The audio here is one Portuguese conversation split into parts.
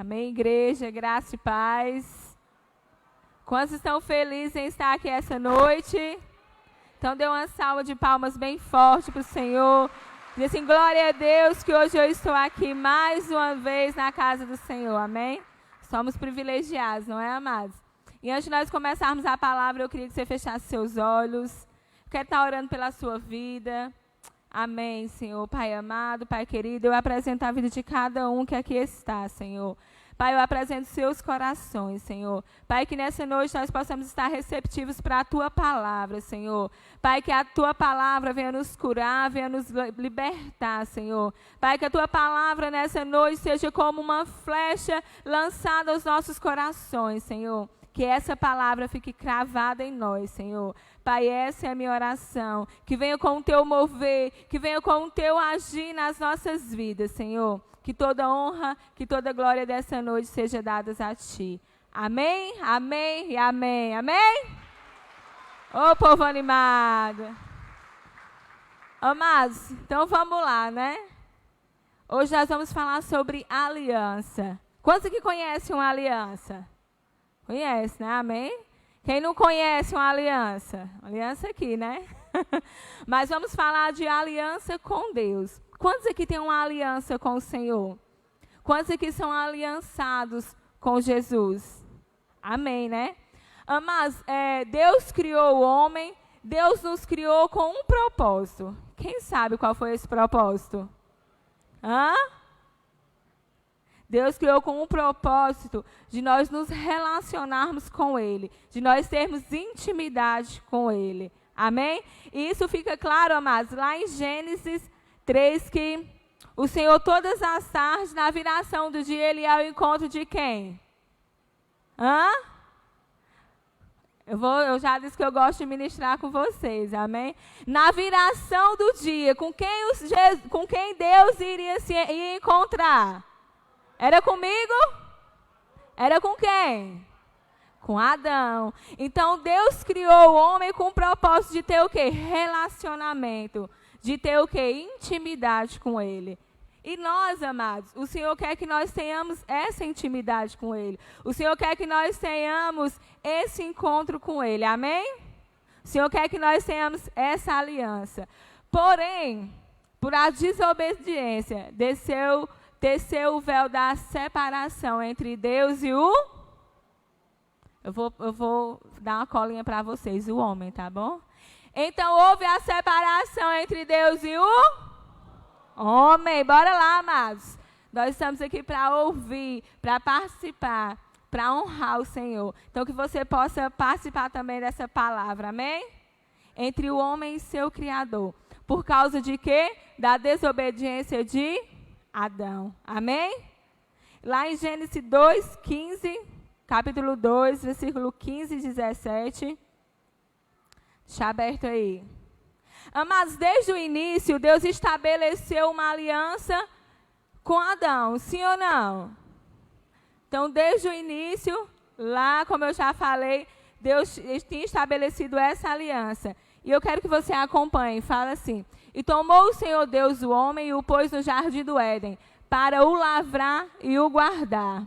Amém, igreja, graça e paz. Quantos estão felizes em estar aqui essa noite? Então dê uma salva de palmas bem forte para o Senhor. Diz assim, glória a Deus que hoje eu estou aqui mais uma vez na casa do Senhor, amém? Somos privilegiados, não é, amados? E antes de nós começarmos a palavra, eu queria que você fechasse seus olhos. Eu quero estar orando pela sua vida. Amém, Senhor. Pai amado, Pai querido, eu apresento a vida de cada um que aqui está, Senhor. Pai, eu apresento seus corações, Senhor. Pai, que nessa noite nós possamos estar receptivos para a Tua palavra, Senhor. Pai, que a Tua palavra venha nos curar, venha nos libertar, Senhor. Pai, que a Tua palavra nessa noite seja como uma flecha lançada aos nossos corações, Senhor. Que essa palavra fique cravada em nós, Senhor. Pai, essa é a minha oração. Que venha com o Teu mover, que venha com o Teu agir nas nossas vidas, Senhor. Que toda honra, que toda glória dessa noite seja dadas a Ti. Amém, amém e amém. Amém? Ô povo animado. Amados, então vamos lá, né? Hoje nós vamos falar sobre aliança. Quantos aqui conhecem uma aliança? Conhece, né? Amém? Quem não conhece uma aliança? Aliança aqui, né? Mas vamos falar de aliança com Deus. Quantos aqui têm uma aliança com o Senhor? Quantos aqui são aliançados com Jesus? Amém, né? Mas Deus criou o homem, Deus nos criou com um propósito. Quem sabe qual foi esse propósito? Hã? Deus criou com um propósito de nós nos relacionarmos com Ele, de nós termos intimidade com Ele. Amém? E isso fica claro, amados, lá em Gênesis 3, que o Senhor todas as tardes, na viração do dia, Ele ia ao encontro de quem? Hã? Eu já disse que eu gosto de ministrar com vocês, amém? Na viração do dia, com quem Deus iria encontrar? Era comigo? Era com quem? Com Adão. Então, Deus criou o homem com o propósito de ter o quê? Relacionamento. De ter o quê? Intimidade com Ele. E nós, amados, o Senhor quer que nós tenhamos essa intimidade com Ele. O Senhor quer que nós tenhamos esse encontro com Ele. Amém? O Senhor quer que nós tenhamos essa aliança. Porém, por a desobediência, desceu o véu da separação entre Deus e o... Eu vou dar uma colinha para vocês, o homem, tá bom? Então, houve a separação entre Deus e o homem. Bora lá, amados. Nós estamos aqui para ouvir, para participar, para honrar o Senhor. Então, que você possa participar também dessa palavra, amém? Entre o homem e seu Criador. Por causa de quê? Da desobediência de Adão. Amém? Lá em Gênesis 2:15, capítulo 2, versículo 15 e 17. Deixa aberto aí. Mas desde o início, Deus estabeleceu uma aliança com Adão, sim ou não? Então, desde o início, lá, como eu já falei, Deus tinha estabelecido essa aliança. E eu quero que você acompanhe, fala assim. E tomou o Senhor Deus o homem e o pôs no jardim do Éden, para o lavrar e o guardar.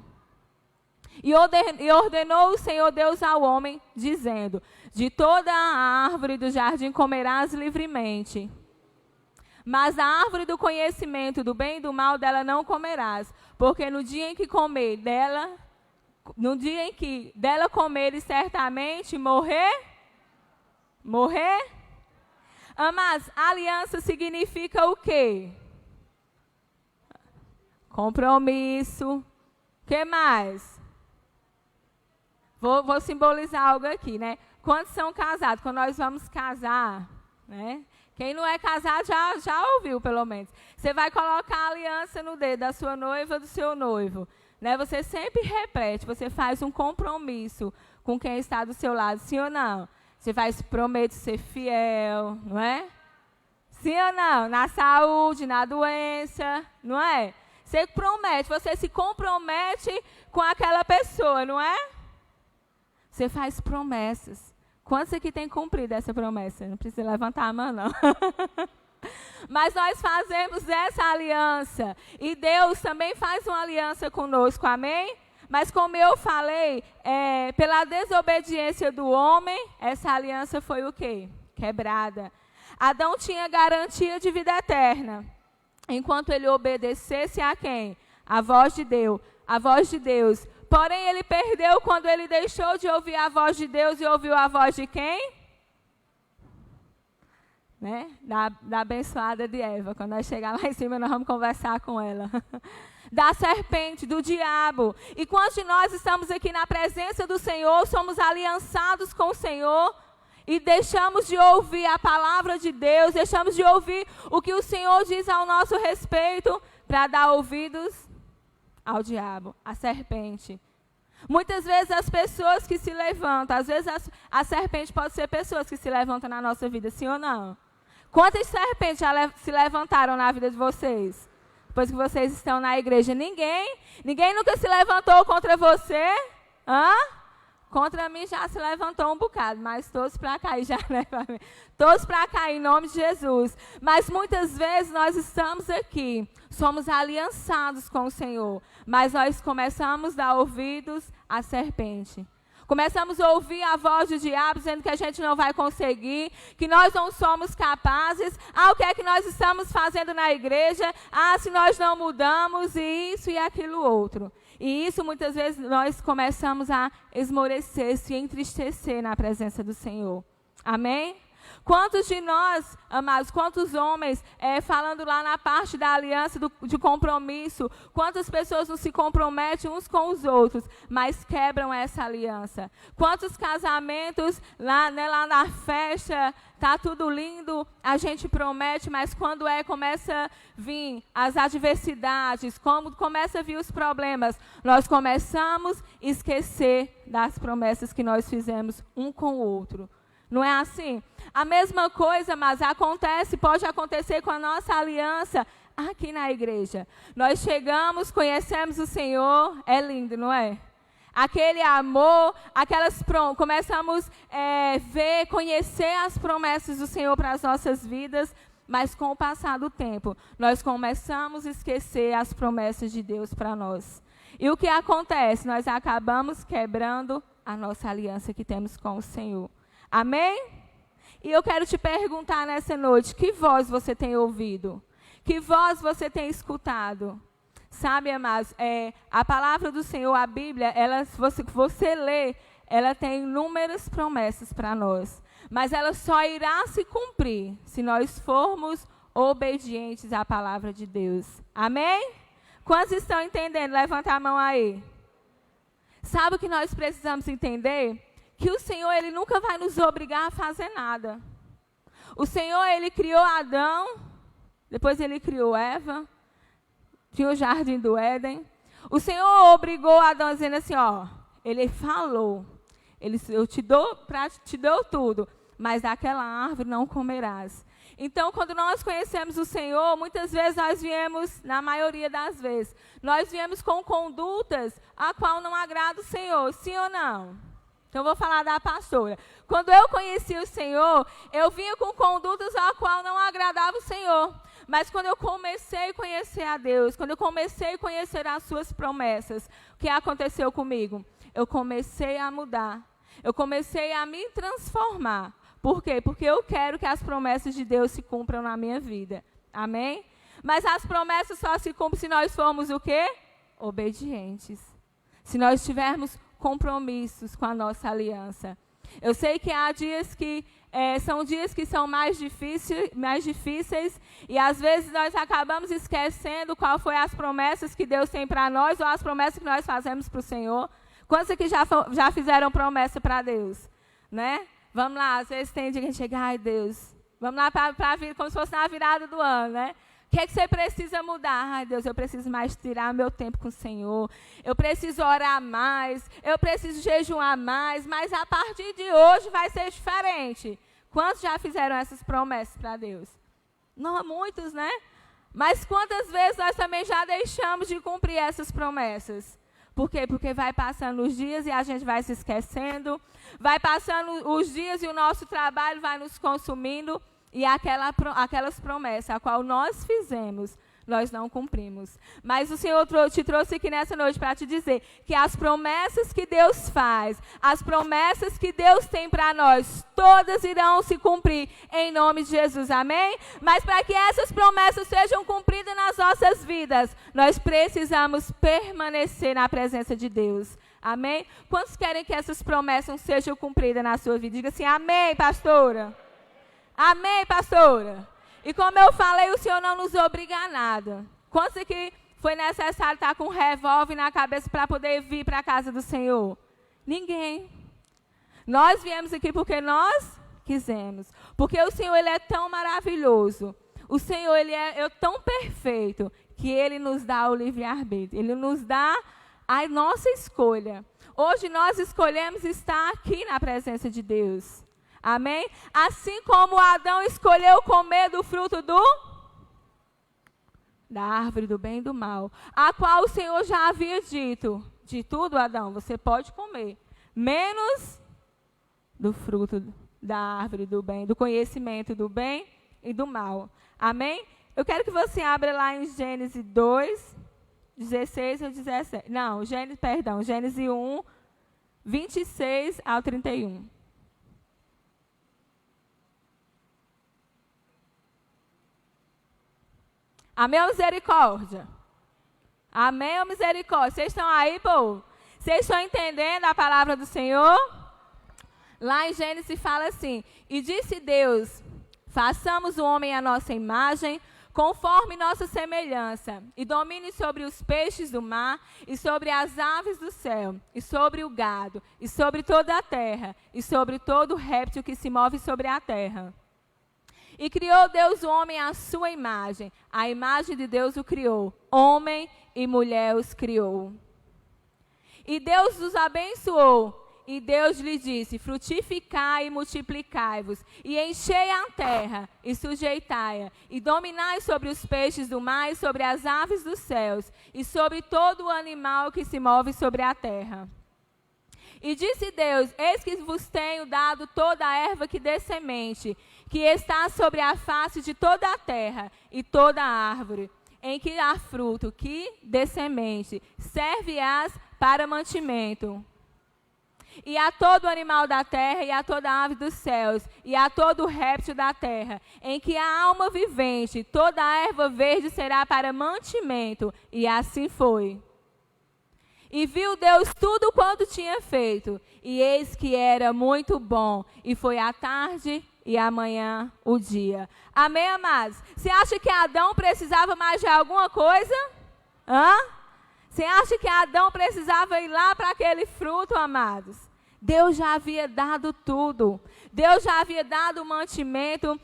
E ordenou o Senhor Deus ao homem, dizendo, de toda a árvore do jardim comerás livremente, mas a árvore do conhecimento do bem e do mal dela não comerás, porque no dia em que dela comeres certamente morrer. Mas aliança significa o quê? Compromisso. O que mais? Vou simbolizar algo aqui, né? Quantos são casados? Quando nós vamos casar, né? Quem não é casado já ouviu, pelo menos. Você vai colocar a aliança no dedo da sua noiva, do seu noivo. Né? Você sempre repete, você faz um compromisso com quem está do seu lado, sim ou não? Você promete ser fiel, não é? Sim ou não? Na saúde, na doença, não é? Você promete, você se compromete com aquela pessoa, não é? Você faz promessas. Quantos aqui tem cumprido essa promessa? Não precisa levantar a mão, não. Mas nós fazemos essa aliança. E Deus também faz uma aliança conosco, amém? Mas como eu falei, pela desobediência do homem, essa aliança foi o quê? Quebrada. Adão tinha garantia de vida eterna, enquanto ele obedecesse a quem? A voz de Deus. A voz de Deus. Porém, ele perdeu quando ele deixou de ouvir a voz de Deus e ouviu a voz de quem? Né? Da abençoada de Eva. Quando nós chegar lá em cima, nós vamos conversar com ela. Da serpente, do diabo. E quantos de nós estamos aqui na presença do Senhor, somos aliançados com o Senhor e deixamos de ouvir a palavra de Deus, deixamos de ouvir o que o Senhor diz ao nosso respeito para dar ouvidos ao diabo, à serpente. Muitas vezes as pessoas que se levantam, às vezes a serpente pode ser pessoas que se levantam na nossa vida, sim ou não? Quantas serpentes já se levantaram na vida de vocês? Depois que vocês estão na igreja, ninguém nunca se levantou contra você? Hã? Contra mim já se levantou um bocado, mas todos para cair já, né? Todos para cair em nome de Jesus. Mas muitas vezes nós estamos aqui, somos aliançados com o Senhor, mas nós começamos a dar ouvidos à serpente. Começamos a ouvir a voz do diabo dizendo que a gente não vai conseguir, que nós não somos capazes. O que é que nós estamos fazendo na igreja? Se nós não mudamos, e isso e aquilo outro. E isso muitas vezes nós começamos a esmorecer, se entristecer na presença do Senhor. Amém? Quantos de nós, amados, quantos homens, falando lá na parte da aliança, de compromisso, quantas pessoas não se comprometem uns com os outros, mas quebram essa aliança? Quantos casamentos, lá na festa, tá tudo lindo, a gente promete, mas quando começa a vir as adversidades, começa a vir os problemas, nós começamos a esquecer das promessas que nós fizemos um com o outro. Não é assim? A mesma coisa, mas pode acontecer com a nossa aliança aqui na igreja. Nós chegamos, conhecemos o Senhor, é lindo, não é? Aquele amor, começamos a conhecer as promessas do Senhor para as nossas vidas, mas com o passar do tempo, nós começamos a esquecer as promessas de Deus para nós. E o que acontece? Nós acabamos quebrando a nossa aliança que temos com o Senhor. Amém? E eu quero te perguntar nessa noite, que voz você tem ouvido? Que voz você tem escutado? Sabe, amados, a palavra do Senhor, a Bíblia, você lê, ela tem inúmeras promessas para nós. Mas ela só irá se cumprir se nós formos obedientes à palavra de Deus. Amém? Quantos estão entendendo? Levanta a mão aí. Sabe o que nós precisamos entender? Que o Senhor, Ele nunca vai nos obrigar a fazer nada. O Senhor, Ele criou Adão, depois Ele criou Eva, tinha o jardim do Éden. O Senhor obrigou Adão dizendo assim, Ele falou, eu te dou tudo, mas daquela árvore não comerás. Então, quando nós conhecemos o Senhor, muitas vezes nós viemos, na maioria das vezes, nós viemos com condutas a qual não agrada o Senhor, sim ou não? Então, vou falar da pastora. Quando eu conheci o Senhor, eu vinha com condutas a qual não agradava o Senhor. Mas quando eu comecei a conhecer a Deus, quando eu comecei a conhecer as suas promessas, o que aconteceu comigo? Eu comecei a mudar. Eu comecei a me transformar. Por quê? Porque eu quero que as promessas de Deus se cumpram na minha vida. Amém? Mas as promessas só se cumprem se nós formos o quê? Obedientes. Se nós tivermos compromissos com a nossa aliança. Eu sei que há dias que são dias que são mais difíceis e às vezes nós acabamos esquecendo qual foi as promessas que Deus tem para nós ou as promessas que nós fazemos para o Senhor. Quantos aqui já fizeram promessa para Deus? Né? Vamos lá, às vezes tem dia que a gente chega, ai Deus, vamos lá para a vida, como se fosse na virada do ano, né? O que é que você precisa mudar? Ai, Deus, eu preciso mais tirar meu tempo com o Senhor. Eu preciso orar mais. Eu preciso jejuar mais. Mas a partir de hoje vai ser diferente. Quantos já fizeram essas promessas para Deus? Não, muitos, né? Mas quantas vezes nós também já deixamos de cumprir essas promessas? Por quê? Porque vai passando os dias e a gente vai se esquecendo. Vai passando os dias e o nosso trabalho vai nos consumindo. e aquelas promessas a qual nós fizemos, nós não cumprimos. Mas o Senhor te trouxe aqui nessa noite para te dizer que as promessas que Deus faz, as promessas que Deus tem para nós, todas irão se cumprir em nome de Jesus, amém? Mas para que essas promessas sejam cumpridas nas nossas vidas, nós precisamos permanecer na presença de Deus, amém? Quantos querem que essas promessas sejam cumpridas na sua vida? Diga assim, amém, pastora? Amém, pastora? E como eu falei, o Senhor não nos obriga a nada. Quantos aqui foi necessário estar com um revólver na cabeça para poder vir para a casa do Senhor? Ninguém. Nós viemos aqui porque nós quisemos. Porque o Senhor, Ele é tão maravilhoso. O Senhor, Ele é tão perfeito que Ele nos dá o livre-arbítrio. Ele nos dá a nossa escolha. Hoje nós escolhemos estar aqui na presença de Deus. Amém? Assim como Adão escolheu comer do fruto da árvore do bem e do mal, a qual o Senhor já havia dito, de tudo, Adão, você pode comer, menos do fruto da árvore do bem, do conhecimento do bem e do mal. Amém? Eu quero que você abra lá em Gênesis 2, 16 ou 17. Não, Gênesis 1, 26 ao 31. Amém ou misericórdia? Amém ou misericórdia? Vocês estão aí, povo? Vocês estão entendendo a palavra do Senhor? Lá em Gênesis fala assim, e disse Deus, façamos o homem à nossa imagem, conforme nossa semelhança, e domine sobre os peixes do mar, e sobre as aves do céu, e sobre o gado, e sobre toda a terra, e sobre todo réptil que se move sobre a terra. E criou Deus o homem à sua imagem. A imagem de Deus o criou. Homem e mulher os criou. E Deus os abençoou. E Deus lhe disse, frutificai e multiplicai-vos. E enchei a terra e sujeitai-a. E dominai sobre os peixes do mar e sobre as aves dos céus. E sobre todo o animal que se move sobre a terra. E disse Deus, eis que vos tenho dado toda a erva que dê semente, que está sobre a face de toda a terra, e toda a árvore, em que há fruto, que dê semente, serve-as para mantimento. E a todo animal da terra, e a toda ave dos céus, e a todo réptil da terra, em que há alma vivente, toda a erva verde será para mantimento. E assim foi. E viu Deus tudo quanto tinha feito, e eis que era muito bom, e foi a tarde e amanhã o dia. Amém, amados? Você acha que Adão precisava mais de alguma coisa? Você acha que Adão precisava ir lá para aquele fruto, amados? Deus já havia dado tudo. Deus já havia dado o mantimento.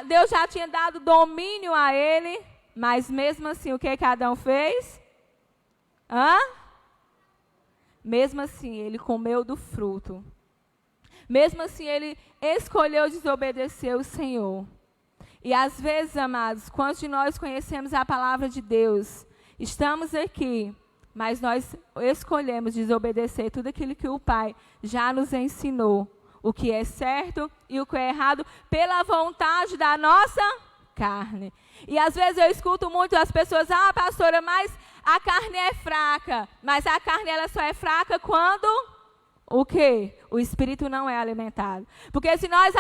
Deus já tinha dado domínio a ele. Mas mesmo assim, o que Adão fez? Mesmo assim, ele comeu do fruto. Mesmo assim, ele escolheu desobedecer o Senhor. E às vezes, amados, quando nós conhecemos a palavra de Deus, estamos aqui, mas nós escolhemos desobedecer tudo aquilo que o Pai já nos ensinou. O que é certo e o que é errado, pela vontade da nossa carne. E às vezes eu escuto muito as pessoas, pastora, mas a carne é fraca. Mas a carne ela só é fraca quando... O quê? O espírito não é alimentado. Porque se nós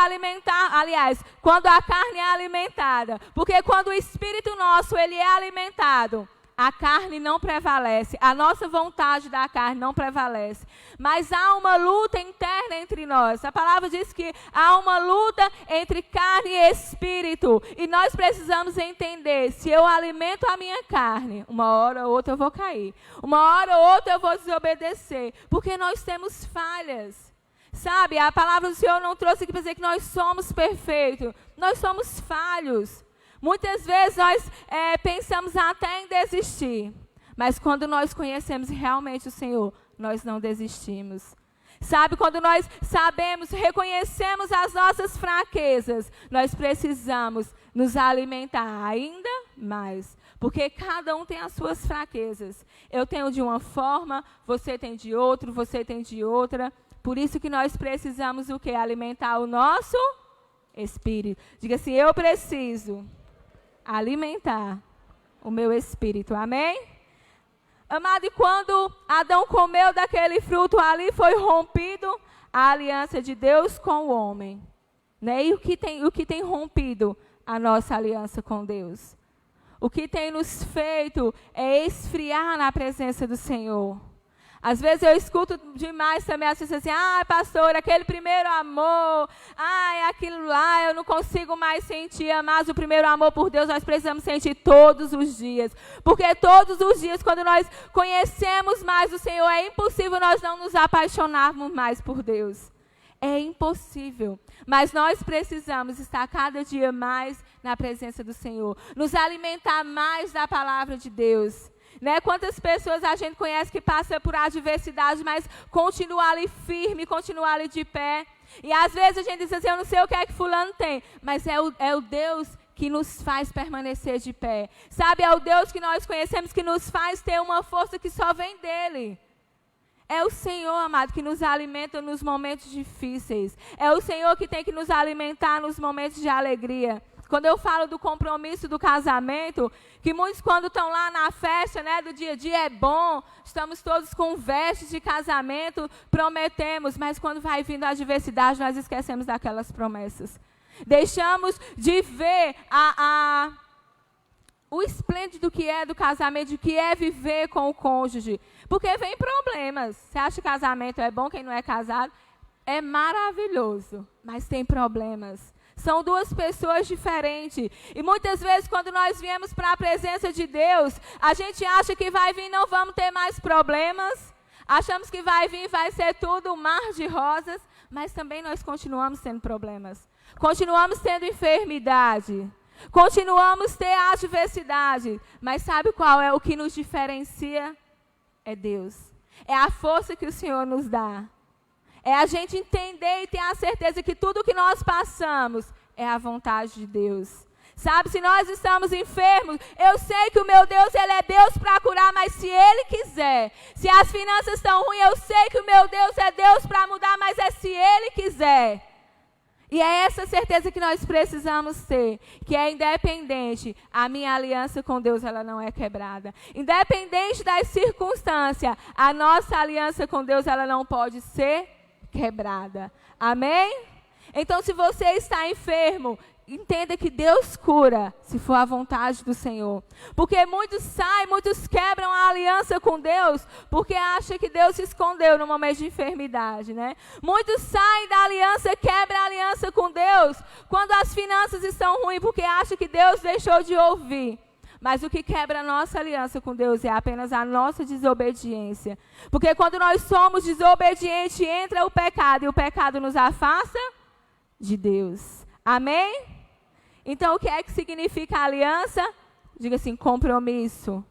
quando a carne é alimentada, porque quando o espírito nosso ele é alimentado, a carne não prevalece, a nossa vontade da carne não prevalece. Mas há uma luta interna entre nós. A palavra diz que há uma luta entre carne e espírito. E nós precisamos entender, se eu alimento a minha carne, uma hora ou outra eu vou cair. Uma hora ou outra eu vou desobedecer. Porque nós temos falhas. Sabe, a palavra do Senhor não trouxe aqui para dizer que nós somos perfeitos. Nós somos falhos. Muitas vezes nós pensamos até em desistir, mas quando nós conhecemos realmente o Senhor, nós não desistimos. Sabe, quando nós sabemos, reconhecemos as nossas fraquezas, nós precisamos nos alimentar ainda mais, porque cada um tem as suas fraquezas. Eu tenho de uma forma, você tem de outra, você tem de outra. Por isso que nós precisamos o quê? Alimentar o nosso espírito. Diga assim, eu preciso alimentar o meu espírito. Amém? Amado, e quando Adão comeu daquele fruto ali, foi rompido a aliança de Deus com o homem. Né? E o que tem rompido a nossa aliança com Deus? O que tem nos feito é esfriar na presença do Senhor. Às vezes eu escuto demais também as pessoas assim, pastor, aquele primeiro amor, aquilo lá eu não consigo mais sentir, mas o primeiro amor por Deus nós precisamos sentir todos os dias. Porque todos os dias, quando nós conhecemos mais o Senhor, é impossível nós não nos apaixonarmos mais por Deus. É impossível. Mas nós precisamos estar cada dia mais na presença do Senhor. Nos alimentar mais da palavra de Deus. Né? Quantas pessoas a gente conhece que passa por adversidade, mas continua ali firme, continua ali de pé. E às vezes a gente diz assim, eu não sei o que é que fulano tem, mas é o Deus que nos faz permanecer de pé. Sabe, é o Deus que nós conhecemos que nos faz ter uma força que só vem dele. É o Senhor, amado, que nos alimenta nos momentos difíceis. É o Senhor que tem que nos alimentar nos momentos de alegria. Quando eu falo do compromisso do casamento, que muitos quando estão lá na festa, né, do dia a dia é bom, estamos todos com vestes de casamento, prometemos, mas quando vai vindo a adversidade, nós esquecemos daquelas promessas. Deixamos de ver o esplêndido que é do casamento, do que é viver com o cônjuge. Porque vem problemas. Você acha que casamento é bom, quem não é casado? É maravilhoso, mas tem problemas. São duas pessoas diferentes. E muitas vezes, quando nós viemos para a presença de Deus, a gente acha que vai vir, não vamos ter mais problemas. Achamos que vai vir, vai ser tudo um mar de rosas. Mas também nós continuamos tendo problemas. Continuamos tendo enfermidade. Continuamos ter adversidade. Mas sabe qual é o que nos diferencia? É Deus. É a força que o Senhor nos dá. É a gente entender e ter a certeza que tudo que nós passamos é a vontade de Deus. Sabe, se nós estamos enfermos, eu sei que o meu Deus, Ele é Deus para curar, mas se Ele quiser. Se as finanças estão ruins, eu sei que o meu Deus é Deus para mudar, mas é se Ele quiser. E é essa certeza que nós precisamos ter, que é independente, a minha aliança com Deus ela não é quebrada. Independente das circunstâncias, a nossa aliança com Deus ela não pode ser quebrada. Amém? Então, se você está enfermo, entenda que Deus cura, se for a vontade do Senhor. Porque muitos saem, muitos quebram a aliança com Deus, porque acham que Deus se escondeu no momento de enfermidade, né? Muitos saem da aliança, quebram a aliança com Deus, quando as finanças estão ruins, porque acham que Deus deixou de ouvir. Mas o que quebra a nossa aliança com Deus é apenas a nossa desobediência. Porque quando nós somos desobedientes, entra o pecado, e o pecado nos afasta de Deus. Amém? Então, o que é que significa aliança? Diga assim, compromisso.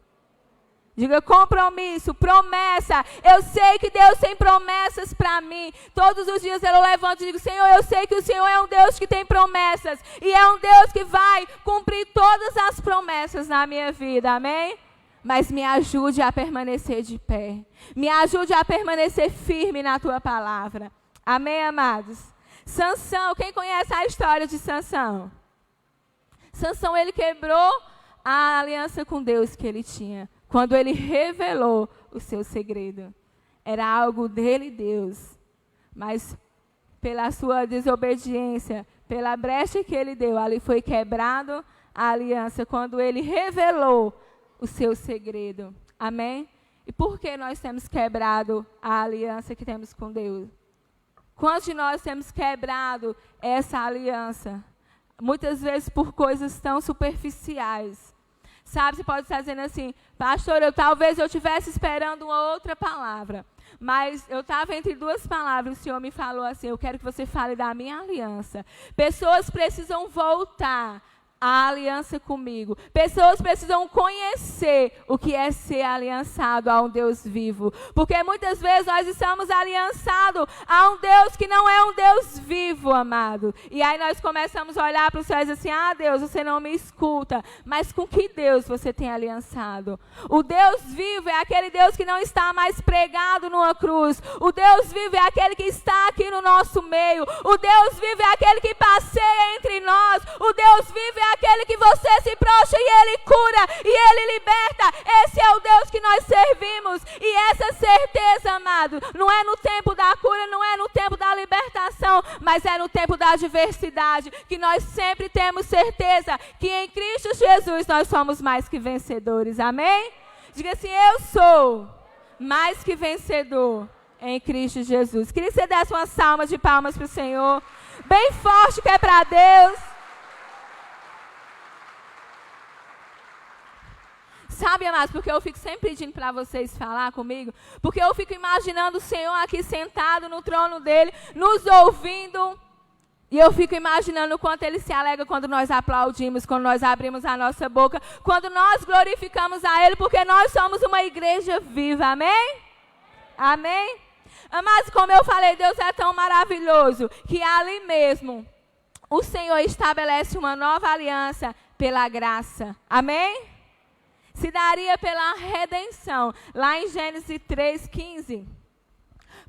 Diga compromisso, promessa. Eu sei que Deus tem promessas para mim. Todos os dias eu levanto e digo, Senhor, eu sei que o Senhor é um Deus que tem promessas. E é um Deus que vai cumprir todas as promessas na minha vida, amém? Mas me ajude a permanecer de pé. Me ajude a permanecer firme na tua palavra. Amém, amados? Sansão, quem conhece a história de Sansão? Sansão, ele quebrou a aliança com Deus que ele tinha. Quando ele revelou o seu segredo. Era algo dele e Deus. Mas pela sua desobediência, pela brecha que ele deu, ali foi quebrado a aliança. Quando ele revelou o seu segredo. Amém? E por que nós temos quebrado a aliança que temos com Deus? Quantos de nós temos quebrado essa aliança? Muitas vezes por coisas tão superficiais. Sabe, você pode estar dizendo assim, pastor, talvez eu estivesse esperando uma outra palavra. Mas eu estava entre duas palavras, o Senhor me falou assim, eu quero que você fale da minha aliança. Pessoas precisam voltar a aliança comigo. Pessoas precisam conhecer o que é ser aliançado a um Deus vivo. Porque muitas vezes nós estamos aliançados a um Deus que não é um Deus vivo, amado. E aí nós começamos a olhar para o céu e dizer assim, ah, Deus, você não me escuta. Mas com que Deus você tem aliançado? O Deus vivo é aquele Deus que não está mais pregado numa cruz. O Deus vivo é aquele que está aqui no nosso meio. O Deus vivo é aquele que passeia entre nós. O Deus vivo é aquele que você se prostra e Ele cura e Ele liberta. Esse é o Deus que nós servimos. E essa certeza, amado, não é no tempo da cura, não é no tempo da libertação, mas é no tempo da adversidade, que nós sempre temos certeza que em Cristo Jesus nós somos mais que vencedores. Amém? Diga assim, eu sou mais que vencedor em Cristo Jesus. Queria que você desse uma salva de palmas para o Senhor, bem forte, que é para Deus. Sabe, amados, porque eu fico sempre pedindo para vocês falar comigo, porque eu fico imaginando o Senhor aqui sentado no trono dele, nos ouvindo, e eu fico imaginando o quanto ele se alegra quando nós aplaudimos, quando nós abrimos a nossa boca, quando nós glorificamos a ele, porque nós somos uma igreja viva, amém? Amém? Mas como eu falei, Deus é tão maravilhoso, que ali mesmo, o Senhor estabelece uma nova aliança pela graça, amém? Se daria pela redenção, lá em Gênesis 3:15,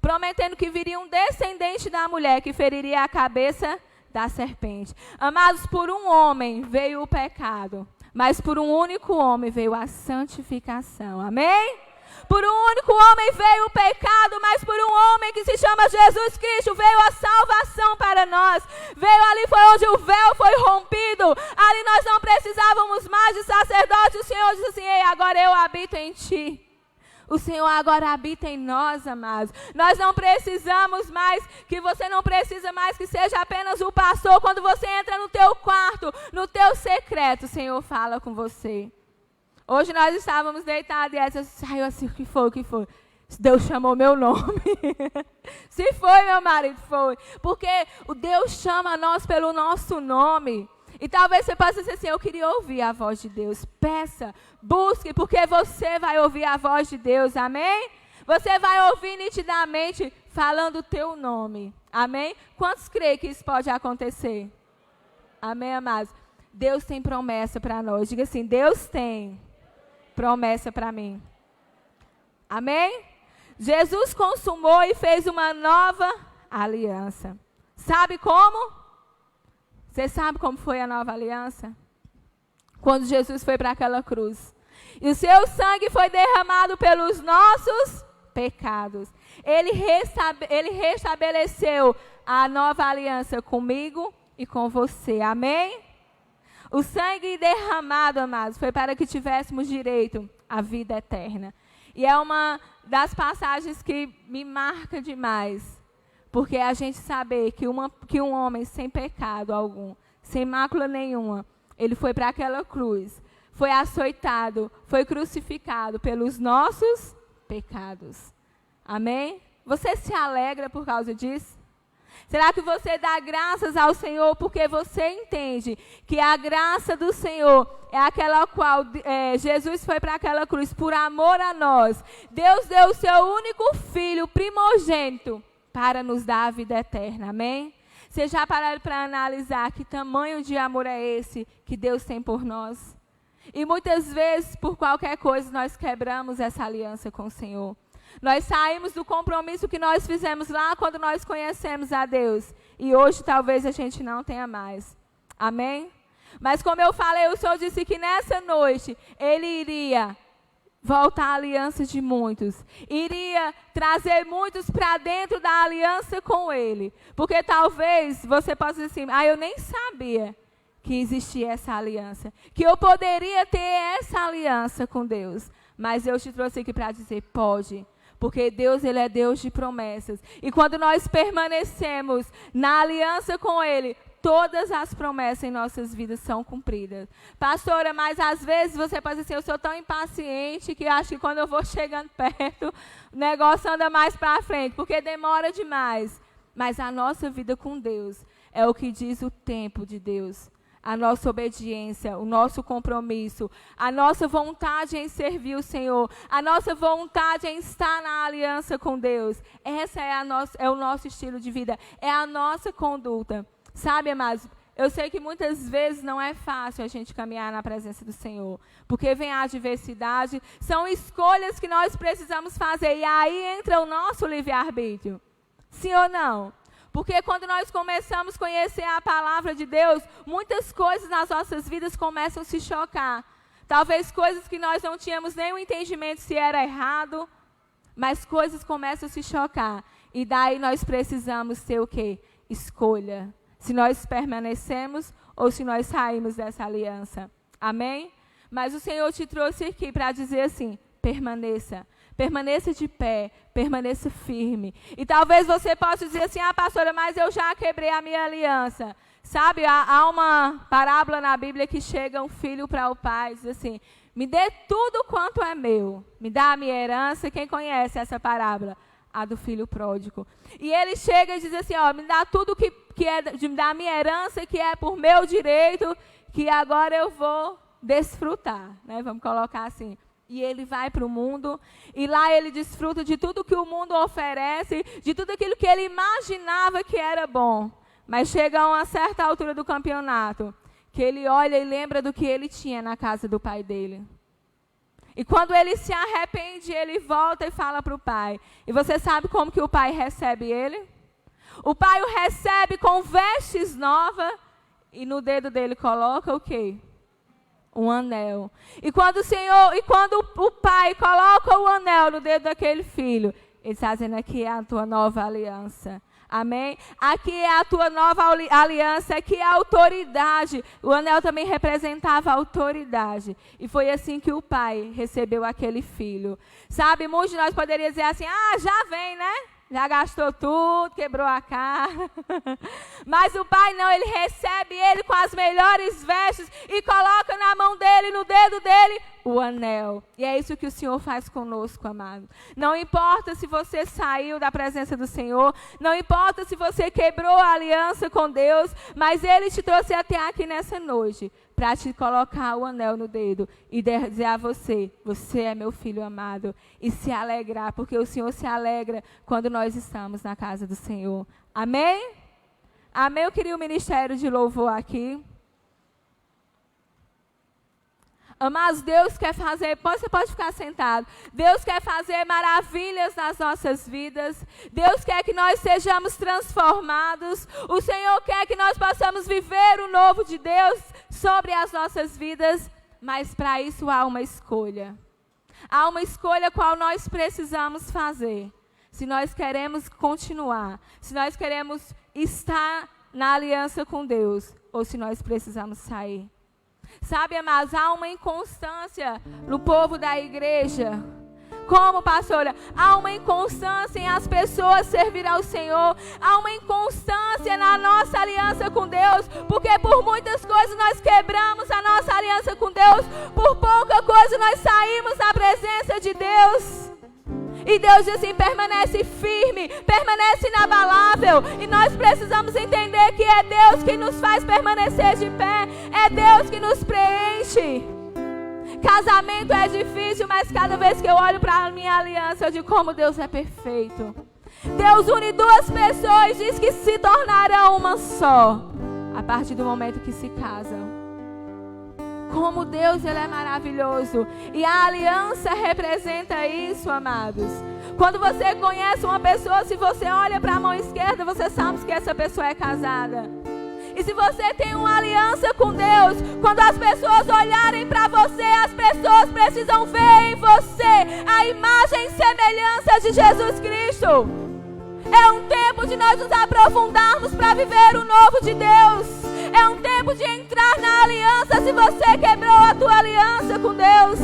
prometendo que viria um descendente da mulher que feriria a cabeça da serpente. Amados, por um homem veio o pecado, mas por um único homem veio a santificação, amém? Por um único homem veio o pecado, mas por um homem que se chama Jesus Cristo veio a salvação para nós. Veio ali, foi onde o véu foi rompido. Ali nós não precisávamos mais de sacerdote. O Senhor disse assim, ei, agora eu habito em ti. O Senhor agora habita em nós, amados. Nós não precisamos mais, que você não precisa mais que seja apenas o pastor. Quando você entra no teu quarto, no teu secreto, o Senhor fala com você. Hoje nós estávamos deitados e ela saiu assim, o que foi? Deus chamou meu nome. Se foi, meu marido, foi. Porque o Deus chama nós pelo nosso nome. E talvez você possa dizer assim, eu queria ouvir a voz de Deus. Peça, busque, porque você vai ouvir a voz de Deus, amém? Você vai ouvir nitidamente falando o teu nome, amém? Quantos creem que isso pode acontecer? Amém, amados? Deus tem promessa para nós. Diga assim, Deus tem promessa para mim. Amém? Jesus consumou e fez uma nova aliança. Sabe como? Você sabe como foi a nova aliança? Quando Jesus foi para aquela cruz. E o seu sangue foi derramado pelos nossos pecados. Ele restabeleceu a nova aliança comigo e com você. Amém? O sangue derramado, amados, foi para que tivéssemos direito à vida eterna. E é uma das passagens que me marca demais. Porque a gente saber que um homem sem pecado algum, sem mácula nenhuma, ele foi para aquela cruz, foi açoitado, foi crucificado pelos nossos pecados. Amém? Você se alegra por causa disso? Será que você dá graças ao Senhor porque você entende que a graça do Senhor é aquela qual Jesus foi para aquela cruz por amor a nós. Deus deu o seu único filho primogênito para nos dar a vida eterna, amém? Vocês já pararam para analisar que tamanho de amor é esse que Deus tem por nós? E muitas vezes, por qualquer coisa, nós quebramos essa aliança com o Senhor. Nós saímos do compromisso que nós fizemos lá quando nós conhecemos a Deus. E hoje talvez a gente não tenha mais. Amém? Mas como eu falei, o Senhor disse que nessa noite Ele iria voltar a aliança de muitos. Iria trazer muitos para dentro da aliança com Ele. Porque talvez você possa dizer assim, eu nem sabia que existia essa aliança. Que eu poderia ter essa aliança com Deus. Mas eu te trouxe aqui para dizer, pode. Porque Deus, Ele é Deus de promessas. E quando nós permanecemos na aliança com Ele, todas as promessas em nossas vidas são cumpridas. Pastora, mas às vezes você pode dizer assim, eu sou tão impaciente que acho que quando eu vou chegando perto, o negócio anda mais para frente, porque demora demais. Mas a nossa vida com Deus é o que diz o tempo de Deus. a nossa obediência, o nosso compromisso, a nossa vontade em servir o Senhor, a nossa vontade em estar na aliança com Deus. Essa é o nosso estilo de vida, é a nossa conduta. Sabe, amados, eu sei que muitas vezes não é fácil a gente caminhar na presença do Senhor, porque vem a adversidade, são escolhas que nós precisamos fazer, e aí entra o nosso livre-arbítrio. Sim ou não? Porque quando nós começamos a conhecer a palavra de Deus, muitas coisas nas nossas vidas começam a se chocar. Talvez coisas que nós não tínhamos nenhum entendimento se era errado, mas coisas começam a se chocar. E daí nós precisamos ter o quê? Escolha. Se nós permanecemos ou se nós saímos dessa aliança. Amém? Mas o Senhor te trouxe aqui para dizer assim, permaneça. Permaneça de pé, permaneça firme. E talvez você possa dizer assim, pastora, mas eu já quebrei a minha aliança. Sabe, há uma parábola na Bíblia que chega um filho para o pai e diz assim, me dê tudo quanto é meu. Me dá a minha herança. Quem conhece essa parábola? A do filho pródigo. E ele chega e diz assim, me dá tudo que é da minha herança, que é por meu direito, que agora eu vou desfrutar. Né? Vamos colocar assim. E ele vai para o mundo, e lá ele desfruta de tudo que o mundo oferece, de tudo aquilo que ele imaginava que era bom. Mas chega a uma certa altura do campeonato, que ele olha e lembra do que ele tinha na casa do pai dele. E quando ele se arrepende, ele volta e fala para o pai. E você sabe como que o pai recebe ele? O pai o recebe com vestes novas, e no dedo dele coloca o quê? Um anel. E quando o pai coloca o anel no dedo daquele filho, ele está dizendo, aqui é a tua nova aliança. Amém? Aqui é a tua nova aliança, aqui é a autoridade. O anel também representava a autoridade. E foi assim que o pai recebeu aquele filho. Sabe, muitos de nós poderíamos dizer assim, já vem, né? Já gastou tudo, quebrou a cara. Mas o pai não, ele recebe ele com as melhores vestes e coloca na mão dele, no dedo dele, o anel. E é isso que o Senhor faz conosco, amado. Não importa se você saiu da presença do Senhor, não importa se você quebrou a aliança com Deus, mas Ele te trouxe até aqui nessa noite para te colocar o anel no dedo e dizer a você, você é meu filho amado, e se alegrar, porque o Senhor se alegra quando nós estamos na casa do Senhor. Amém? Amém? Eu queria o ministério de louvor aqui. Amados, Deus quer fazer, você pode ficar sentado, Deus quer fazer maravilhas nas nossas vidas, Deus quer que nós sejamos transformados, o Senhor quer que nós possamos viver o novo de Deus sobre as nossas vidas, mas para isso há uma escolha. Há uma escolha qual nós precisamos fazer, se nós queremos continuar, se nós queremos estar na aliança com Deus, ou se nós precisamos sair. Sabe, amados, há uma inconstância no povo da igreja. Como, pastora? Há uma inconstância em as pessoas servir ao Senhor. Há uma inconstância na nossa aliança com Deus. Porque por muitas coisas nós quebramos a nossa aliança com Deus. Por pouca coisa nós saímos da presença de Deus. E Deus diz assim, permanece firme, permanece inabalável. E nós precisamos entender que é Deus que nos faz permanecer de pé. É Deus que nos preenche. Casamento é difícil, mas cada vez que eu olho para a minha aliança, eu digo como Deus é perfeito. Deus une duas pessoas e diz que se tornarão uma só, a partir do momento que se casam. Como Deus, Ele é maravilhoso. E a aliança representa isso, amados. Quando você conhece uma pessoa, se você olha para a mão esquerda, você sabe que essa pessoa é casada. E se você tem uma aliança com Deus, quando as pessoas olharem para você, as pessoas precisam ver em você a imagem e semelhança de Jesus Cristo. É um tempo de nós nos aprofundarmos para viver o novo de Deus. É um tempo de entrar na aliança. Se você quebrou a tua aliança com Deus,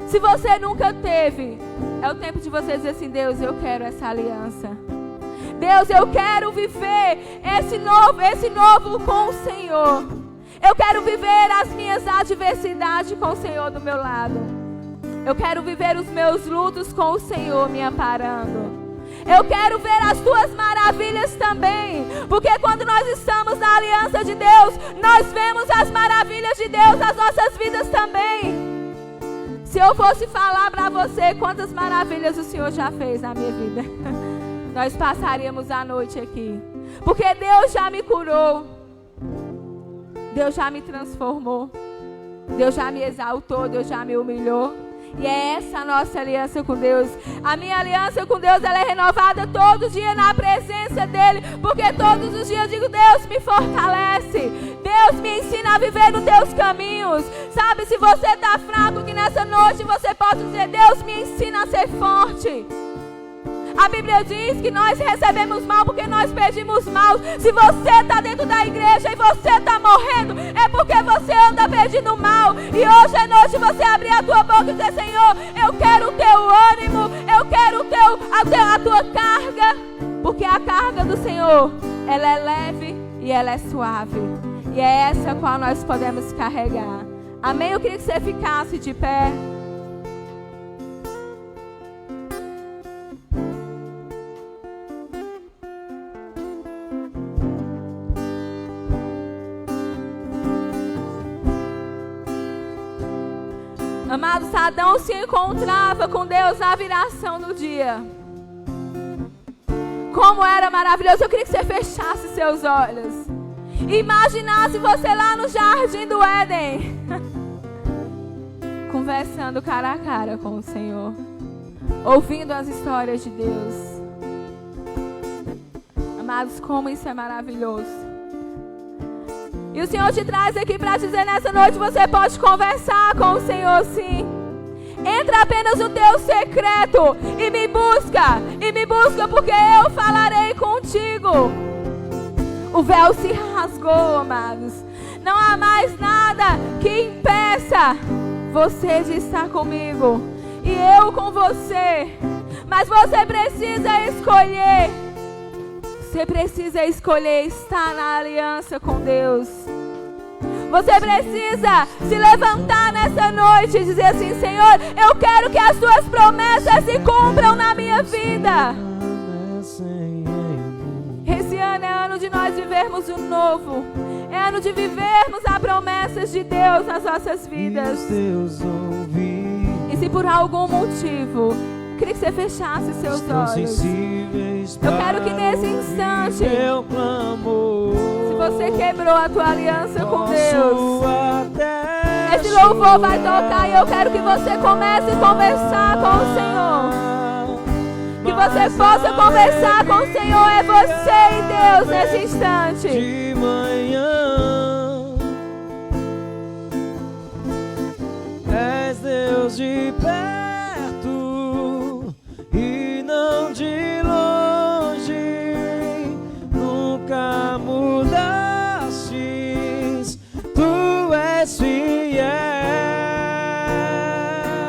se você nunca teve, é o tempo de você dizer assim, Deus, eu quero essa aliança. Deus, eu quero viver esse novo com o Senhor. Eu quero viver as minhas adversidades com o Senhor do meu lado. Eu quero viver os meus lutos com o Senhor me amparando. Eu quero ver as tuas maravilhas também. Porque quando nós estamos na aliança de Deus, nós vemos as maravilhas de Deus nas nossas vidas também. Se eu fosse falar para você quantas maravilhas o Senhor já fez na minha vida, nós passaríamos a noite aqui. Porque Deus já me curou. Deus já me transformou. Deus já me exaltou. Deus já me humilhou. E é essa a nossa aliança com Deus. A minha aliança com Deus, ela é renovada todo dia na presença dEle. Porque todos os dias eu digo, Deus me fortalece. Deus me ensina a viver nos teus caminhos. Sabe, se você está fraco, que nessa noite você pode dizer, Deus me ensina a ser forte. A Bíblia diz que nós recebemos mal porque nós pedimos mal. Se você está dentro da igreja e você está morrendo, é porque você anda pedindo mal. E hoje à noite você abrir a tua boca e dizer, Senhor, eu quero o teu ânimo, eu quero a tua carga. Porque a carga do Senhor, ela é leve e ela é suave. E é essa a qual nós podemos carregar. Amém? Eu queria que você ficasse de pé. Amados, Adão se encontrava com Deus na viração do dia. Como era maravilhoso. Eu queria que você fechasse seus olhos. Imaginasse você lá no jardim do Éden, conversando cara a cara com o Senhor, ouvindo as histórias de Deus. Amados, como isso é maravilhoso. E o Senhor te traz aqui para dizer nessa noite, você pode conversar com o Senhor, sim. Entra apenas no teu secreto e me busca porque eu falarei contigo. O véu se rasgou, amados. Não há mais nada que impeça você de estar comigo e eu com você. Mas você precisa escolher. Você precisa escolher estar na aliança com Deus. Você precisa se levantar nessa noite e dizer assim, Senhor, eu quero que as tuas promessas se cumpram na minha vida. Esse ano é ano de nós vivermos o novo. É ano de vivermos as promessas de Deus nas nossas vidas. E se por algum motivo, eu queria que você fechasse seus olhos. Eu quero que nesse instante, se você quebrou a tua aliança com Deus, esse louvor vai tocar e eu quero que você comece a conversar com o Senhor. Que você possa conversar com o Senhor, é você e Deus nesse instante.